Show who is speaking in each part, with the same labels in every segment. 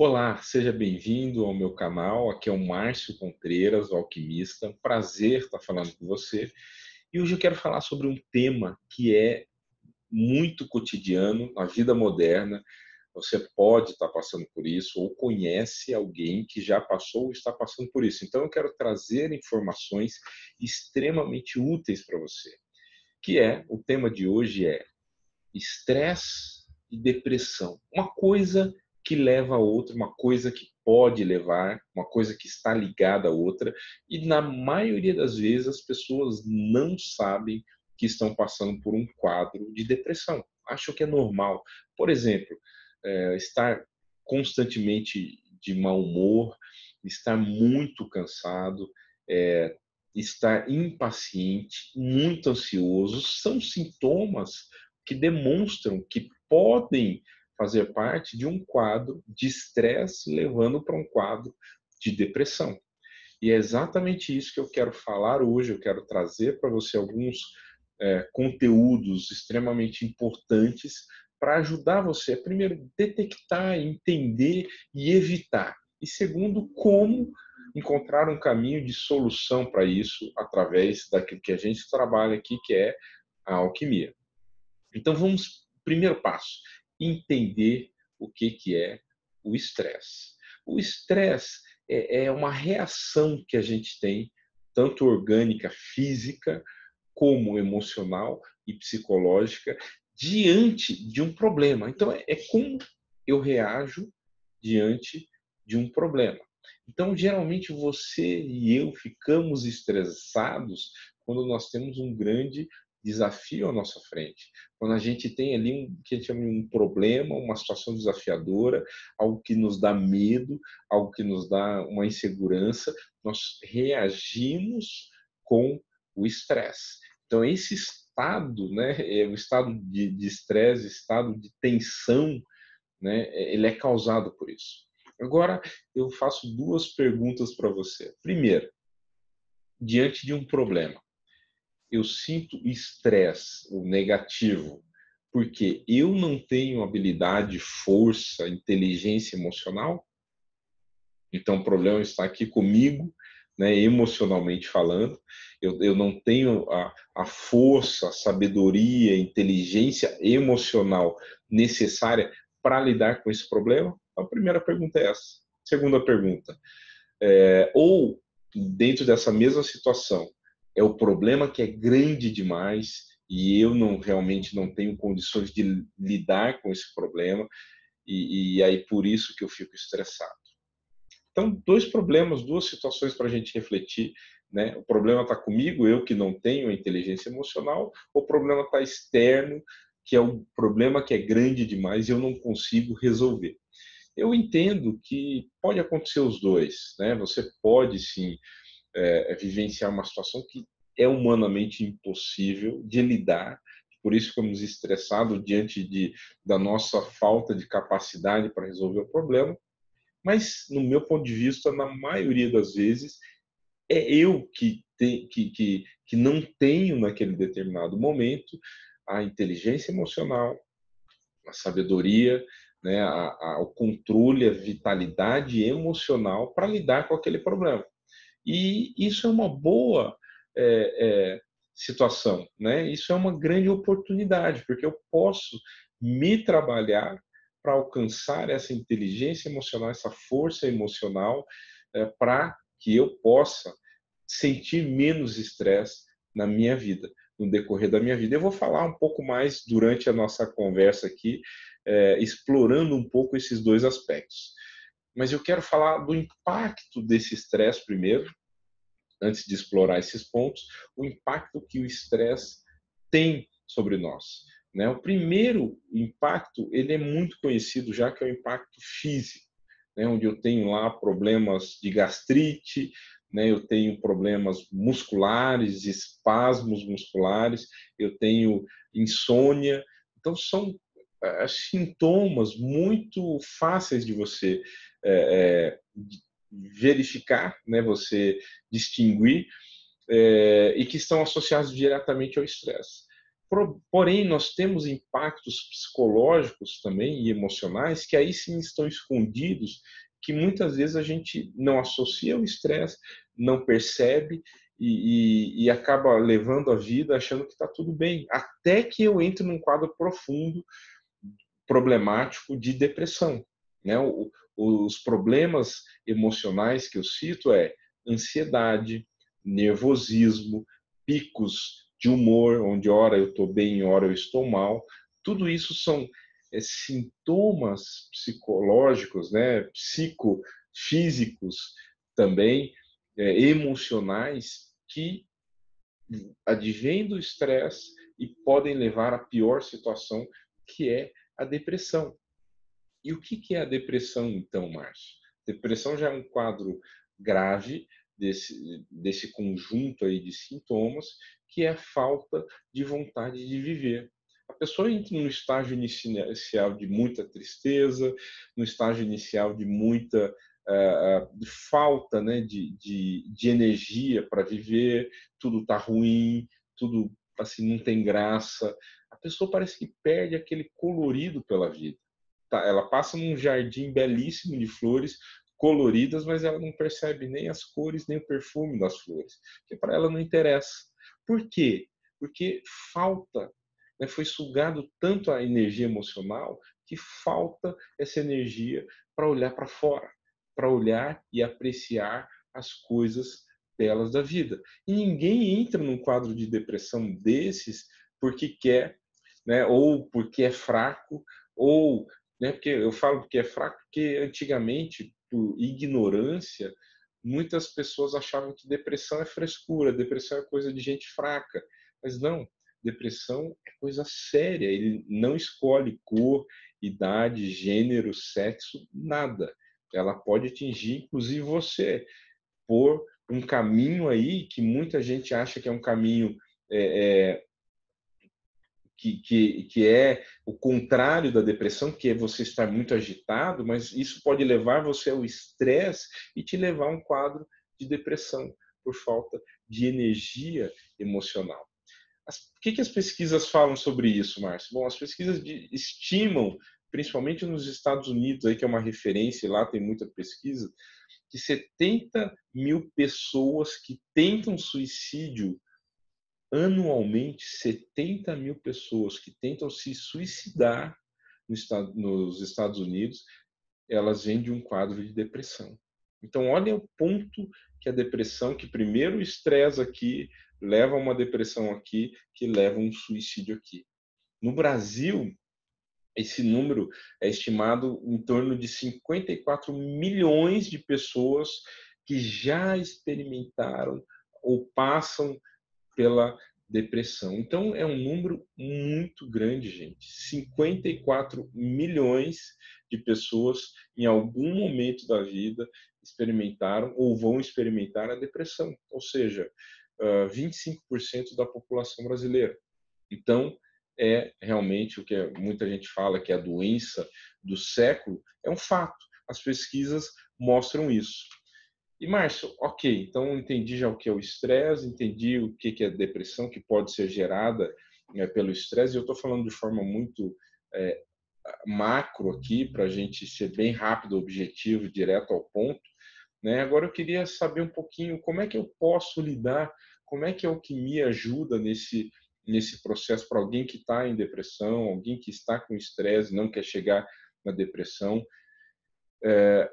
Speaker 1: Olá, seja bem-vindo ao meu canal. Aqui é o Márcio Contreiras, o Alquimista. Um prazer estar falando com você. E hoje eu quero falar sobre um tema que é muito cotidiano na vida moderna. Você pode estar passando por isso ou conhece alguém que já passou ou está passando por isso. Então eu quero trazer informações extremamente úteis para você. O tema de hoje é estresse e depressão. Uma coisa que leva a outra, uma coisa que pode levar, uma coisa que está ligada à outra, e na maioria das vezes as pessoas não sabem que estão passando por um quadro de depressão. Acham que é normal. Por exemplo, estar constantemente de mau humor, estar muito cansado, é, estar impaciente, muito ansioso, são sintomas que demonstram que podem fazer parte de um quadro de estresse levando para um quadro de depressão. E é exatamente isso que eu quero falar hoje. Eu quero trazer para você alguns conteúdos extremamente importantes para ajudar você a, primeiro, detectar, entender e evitar. E segundo, como encontrar um caminho de solução para isso através daquilo que a gente trabalha aqui, que é a alquimia. Então vamos, primeiro passo, entender o que é o estresse. O estresse é uma reação que a gente tem, tanto orgânica, física, como emocional e psicológica, diante de um problema. Então é como eu reajo diante de um problema. Então, geralmente, você e eu ficamos estressados quando nós temos um grande desafio à nossa frente. Quando a gente tem ali que a gente chama de um problema, uma situação desafiadora, algo que nos dá medo, algo que nos dá uma insegurança, nós reagimos com o estresse. Então, esse estado, né, o estado de estresse, estado de tensão, né, ele é causado por isso. Agora, eu faço duas perguntas para você. Primeiro, diante de um problema, eu sinto estresse, o negativo, porque eu não tenho habilidade, força, inteligência emocional? Então, o problema está aqui comigo, né, emocionalmente falando. Eu não tenho a força, a sabedoria, a inteligência emocional necessária para lidar com esse problema? Então, a primeira pergunta é essa. Segunda pergunta, ou dentro dessa mesma situação, é o problema que é grande demais e eu não realmente não tenho condições de lidar com esse problema e aí por isso que eu fico estressado. Então, dois problemas, duas situações para a gente refletir, né? O problema está comigo, eu que não tenho a inteligência emocional, ou o problema está externo, que é um problema que é grande demais e eu não consigo resolver. Eu entendo que pode acontecer os dois, né? Você pode sim vivenciar uma situação que é humanamente impossível de lidar, por isso ficamos estressados diante da nossa falta de capacidade para resolver o problema, mas, no meu ponto de vista, na maioria das vezes, é eu que não tenho, naquele determinado momento, a inteligência emocional, a sabedoria, né, o controle, a vitalidade emocional para lidar com aquele problema. E isso é uma boa situação, né? Isso é uma grande oportunidade, porque eu posso me trabalhar para alcançar essa inteligência emocional, essa força emocional, para que eu possa sentir menos estresse na minha vida, no decorrer da minha vida. Eu vou falar um pouco mais durante a nossa conversa aqui, explorando um pouco esses dois aspectos. Mas eu quero falar do impacto desse estresse primeiro, antes de explorar esses pontos, o impacto que o estresse tem sobre nós. Né? O primeiro impacto, ele é muito conhecido já, que é o impacto físico, né? Onde eu tenho lá problemas de gastrite, né? Eu tenho problemas musculares, espasmos musculares, eu tenho insônia. Então, são sintomas muito fáceis de você verificar, né, você distinguir, e que estão associados diretamente ao estresse. Porém, nós temos impactos psicológicos também e emocionais que aí sim estão escondidos, que muitas vezes a gente não associa ao estresse, não percebe e acaba levando a vida achando que está tudo bem, até que eu entro num quadro profundo, problemático de depressão, né? Os problemas emocionais que eu cito é ansiedade, nervosismo, picos de humor, onde hora eu estou bem, hora eu estou mal. Tudo isso são sintomas psicológicos, né? Psicofísicos também, emocionais, que advêm do estresse e podem levar à pior situação, que é a depressão. E o que é a depressão, então, Márcio? Depressão já é um quadro grave desse conjunto aí de sintomas, que é a falta de vontade de viver. A pessoa entra no estágio inicial de muita tristeza, no estágio inicial de muita de falta, né, de energia para viver, tudo está ruim, tudo assim não tem graça. A pessoa parece que perde aquele colorido pela vida. Ela passa num jardim belíssimo de flores coloridas, mas ela não percebe nem as cores, nem o perfume das flores, que para ela não interessa. Por quê? Porque falta, né, foi sugado tanto a energia emocional que falta essa energia para olhar para fora, para olhar e apreciar as coisas belas da vida. E ninguém entra num quadro de depressão desses porque quer, né, ou porque é fraco, ou, né, porque eu falo que é fraco porque antigamente, por ignorância, muitas pessoas achavam que depressão é frescura, depressão é coisa de gente fraca, mas não, depressão é coisa séria, ele não escolhe cor, idade, gênero, sexo, nada. Ela pode atingir, inclusive, você, por um caminho aí que muita gente acha que é um caminho é, que é o contrário da depressão, que é você estar muito agitado, mas isso pode levar você ao estresse e te levar a um quadro de depressão por falta de energia emocional. O que as pesquisas falam sobre isso, Márcio? Bom, as pesquisas estimam, principalmente nos Estados Unidos, aí, que é uma referência, e lá tem muita pesquisa, que 70 mil pessoas que tentam suicídio anualmente, 70 mil pessoas que tentam se suicidar nos Estados Unidos, elas vêm de um quadro de depressão. Então, olha o ponto que a depressão, que primeiro o estresse aqui, leva a uma depressão aqui, que leva a um suicídio aqui. No Brasil, esse número é estimado em torno de 54 milhões de pessoas que já experimentaram ou passam pela depressão. Então, é um número muito grande, gente. 54 milhões de pessoas, em algum momento da vida, experimentaram ou vão experimentar a depressão, ou seja, 25% da população brasileira. Então, é realmente o que muita gente fala que é a doença do século, é um fato. As pesquisas mostram isso. E, Márcio, ok, então entendi já o que é o estresse, entendi o que é a depressão, que pode ser gerada, né, pelo estresse, e eu estou falando de forma muito é, macro aqui, para a gente ser bem rápido, objetivo, direto ao ponto. Né? Agora eu queria saber um pouquinho como é que eu posso lidar, como é que a alquimia ajuda nesse processo para alguém que está em depressão, alguém que está com estresse, não quer chegar na depressão.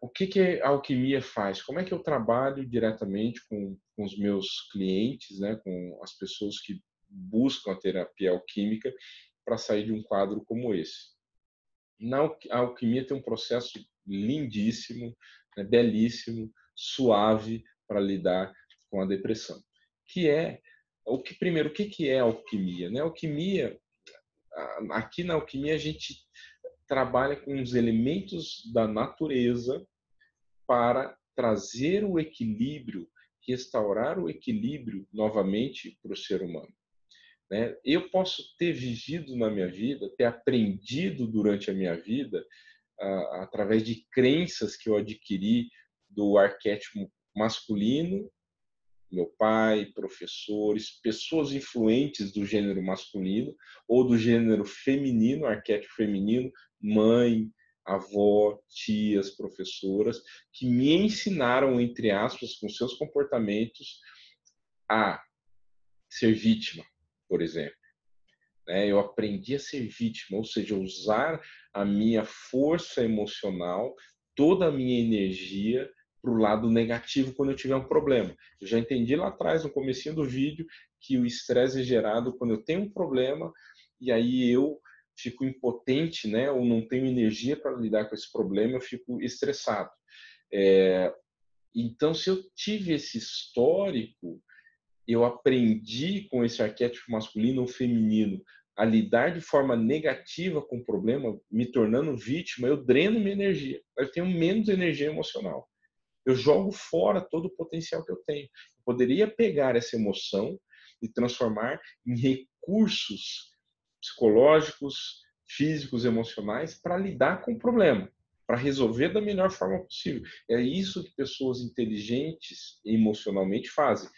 Speaker 1: O que a alquimia faz? Como é que eu trabalho diretamente com os meus clientes, né, com as pessoas que buscam a terapia alquímica para sair de um quadro como esse? A alquimia tem um processo lindíssimo, né, belíssimo, suave para lidar com a depressão, que é primeiro, o que é alquimia, né? Alquimia, aqui na alquimia a gente trabalha com os elementos da natureza para trazer o equilíbrio, restaurar o equilíbrio novamente para o ser humano. Né? Eu posso ter vivido na minha vida, ter aprendido durante a minha vida, através de crenças que eu adquiri do arquétipo masculino, meu pai, professores, pessoas influentes do gênero masculino ou do gênero feminino, arquétipo feminino, mãe, avó, tias, professoras, que me ensinaram, entre aspas, com seus comportamentos, a ser vítima, por exemplo. Eu aprendi a ser vítima, ou seja, usar a minha força emocional, toda a minha energia para o lado negativo quando eu tiver um problema. Eu já entendi lá atrás, no comecinho do vídeo, que o estresse é gerado quando eu tenho um problema e aí eu fico impotente, né, ou não tenho energia para lidar com esse problema, eu fico estressado. Então, se eu tive esse histórico, eu aprendi com esse arquétipo masculino ou feminino a lidar de forma negativa com o problema, me tornando vítima, eu dreno minha energia. Eu tenho menos energia emocional. Eu jogo fora todo o potencial que eu tenho. Eu poderia pegar essa emoção e transformar em recursos psicológicos, físicos, emocionais para lidar com o problema, para resolver da melhor forma possível. É isso que pessoas inteligentes emocionalmente fazem.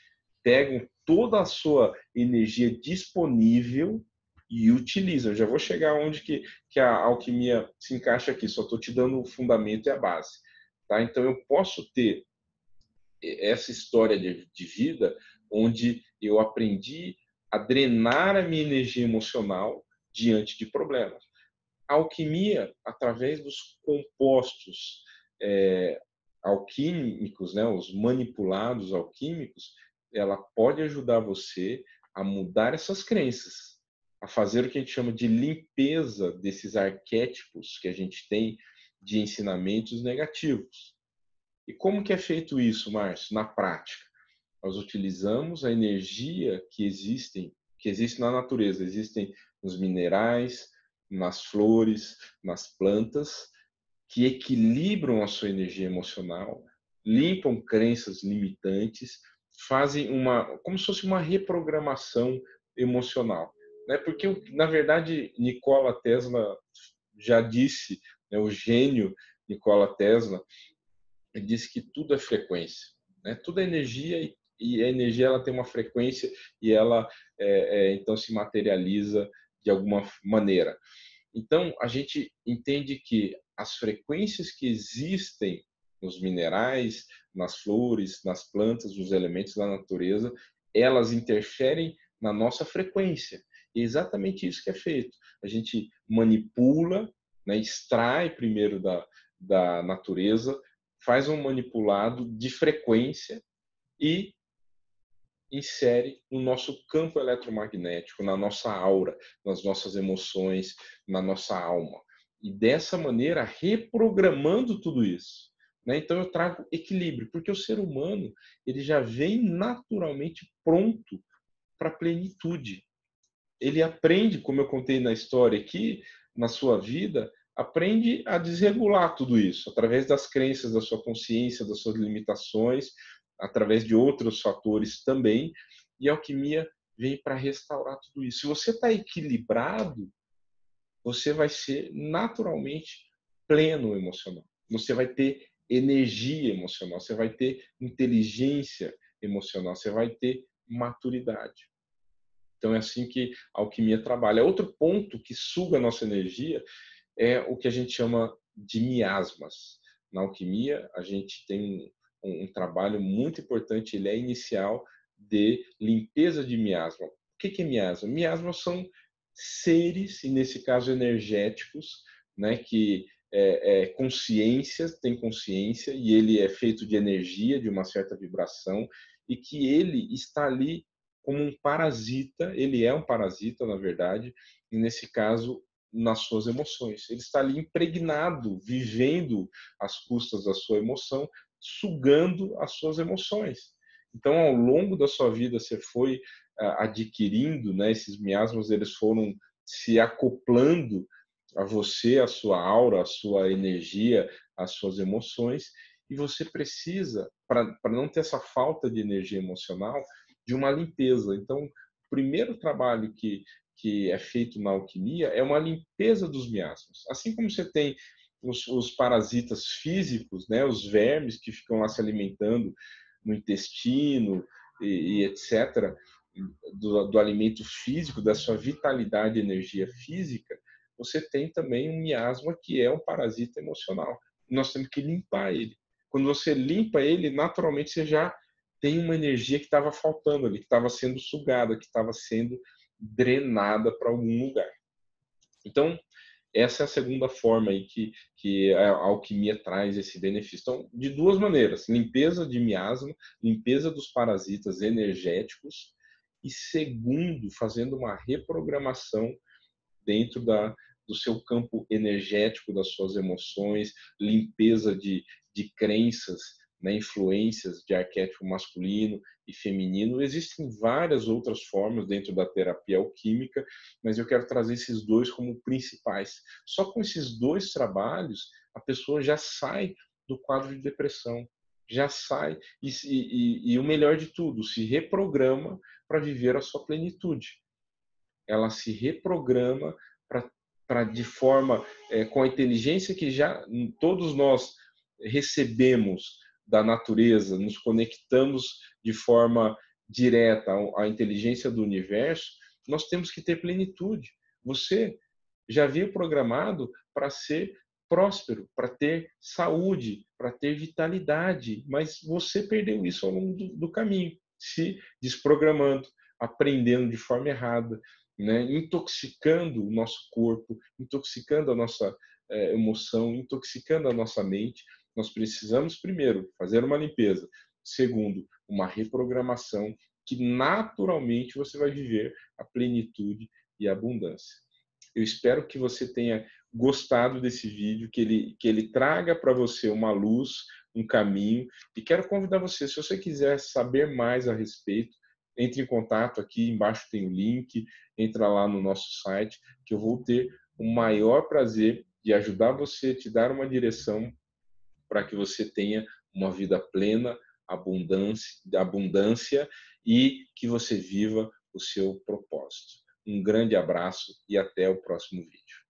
Speaker 1: Pegam toda a sua energia disponível e utilizam. Eu já vou chegar onde que a alquimia se encaixa aqui, só estou te dando o fundamento e a base. Tá? Então, eu posso ter essa história de vida onde eu aprendi a drenar a minha energia emocional diante de problemas. A alquimia, através dos compostos alquímicos, né, os manipulados alquímicos, ela pode ajudar você a mudar essas crenças, a fazer o que a gente chama de limpeza desses arquétipos que a gente tem de ensinamentos negativos. E como que é feito isso, Márcio, na prática? Nós utilizamos a energia que existe na natureza, existem nos minerais, nas flores, nas plantas, que equilibram a sua energia emocional, limpam crenças limitantes, fazem como se fosse uma reprogramação emocional, né? Porque na verdade Nikola Tesla já disse, né, o gênio Nikola Tesla disse que tudo é frequência, né? Tudo é energia e a energia ela tem uma frequência e ela então se materializa de alguma maneira. Então, a gente entende que as frequências que existem nos minerais, nas flores, nas plantas, nos elementos da natureza, elas interferem na nossa frequência. E é exatamente isso que é feito. A gente manipula, né, extrai primeiro da natureza, faz um manipulado de frequência e insere no nosso campo eletromagnético, na nossa aura, nas nossas emoções, na nossa alma. E dessa maneira, reprogramando tudo isso. Né? Então eu trago equilíbrio, porque o ser humano ele já vem naturalmente pronto para a plenitude. Ele aprende, como eu contei na história aqui, na sua vida, aprende a desregular tudo isso, através das crenças, da sua consciência, das suas limitações, através de outros fatores também, e a alquimia vem para restaurar tudo isso. Se você está equilibrado, você vai ser naturalmente pleno emocional. Você vai ter energia emocional, você vai ter inteligência emocional, você vai ter maturidade. Então é assim que a alquimia trabalha. Outro ponto que suga a nossa energia é o que a gente chama de miasmas. Na alquimia, a gente tem um trabalho muito importante, ele é inicial, de limpeza de miasma. O que é miasma? Miasmas são seres, e nesse caso energéticos, né, que tem consciência, e ele é feito de energia, de uma certa vibração, e que ele está ali como um parasita, ele é um parasita, na verdade, e nesse caso, nas suas emoções. Ele está ali impregnado, vivendo às custas da sua emoção, sugando as suas emoções. Então, ao longo da sua vida, você foi adquirindo, né, esses miasmas, eles foram se acoplando a você, a sua aura, a sua energia, as suas emoções, e você precisa, para não ter essa falta de energia emocional, de uma limpeza. Então, o primeiro trabalho que é feito na alquimia é uma limpeza dos miasmas. Assim como você tem os parasitas físicos, né, os vermes que ficam lá se alimentando no intestino, e etc., do alimento físico, da sua vitalidade e energia física, você tem também um miasma que é um parasita emocional. Nós temos que limpar ele. Quando você limpa ele, naturalmente você já tem uma energia que estava faltando ali, que estava sendo sugada, que estava sendo drenada para algum lugar. Então, essa é a segunda forma aí que a alquimia traz esse benefício. Então, de duas maneiras: limpeza de miasma, limpeza dos parasitas energéticos, e segundo, fazendo uma reprogramação dentro do seu campo energético, das suas emoções, limpeza de crenças, né, influências de arquétipo masculino e feminino. Existem várias outras formas dentro da terapia alquímica, mas eu quero trazer esses dois como principais. Só com esses dois trabalhos, a pessoa já sai do quadro de depressão, já sai e o melhor de tudo, se reprograma para viver a sua plenitude. Ela se reprograma para de forma com a inteligência que já todos nós recebemos da natureza, nos conectamos de forma direta à inteligência do universo, nós temos que ter plenitude. Você já veio programado para ser próspero, para ter saúde, para ter vitalidade, mas você perdeu isso ao longo do caminho, se desprogramando, aprendendo de forma errada, né? Intoxicando o nosso corpo, intoxicando a nossa emoção, intoxicando a nossa mente. Nós precisamos, primeiro, fazer uma limpeza. Segundo, uma reprogramação que naturalmente você vai viver a plenitude e a abundância. Eu espero que você tenha gostado desse vídeo, que ele traga para você uma luz, um caminho. E quero convidar você, se você quiser saber mais a respeito, entre em contato, aqui embaixo tem o link, entra lá no nosso site, que eu vou ter o maior prazer de ajudar você, te dar uma direção para que você tenha uma vida plena, abundância e que você viva o seu propósito. Um grande abraço e até o próximo vídeo.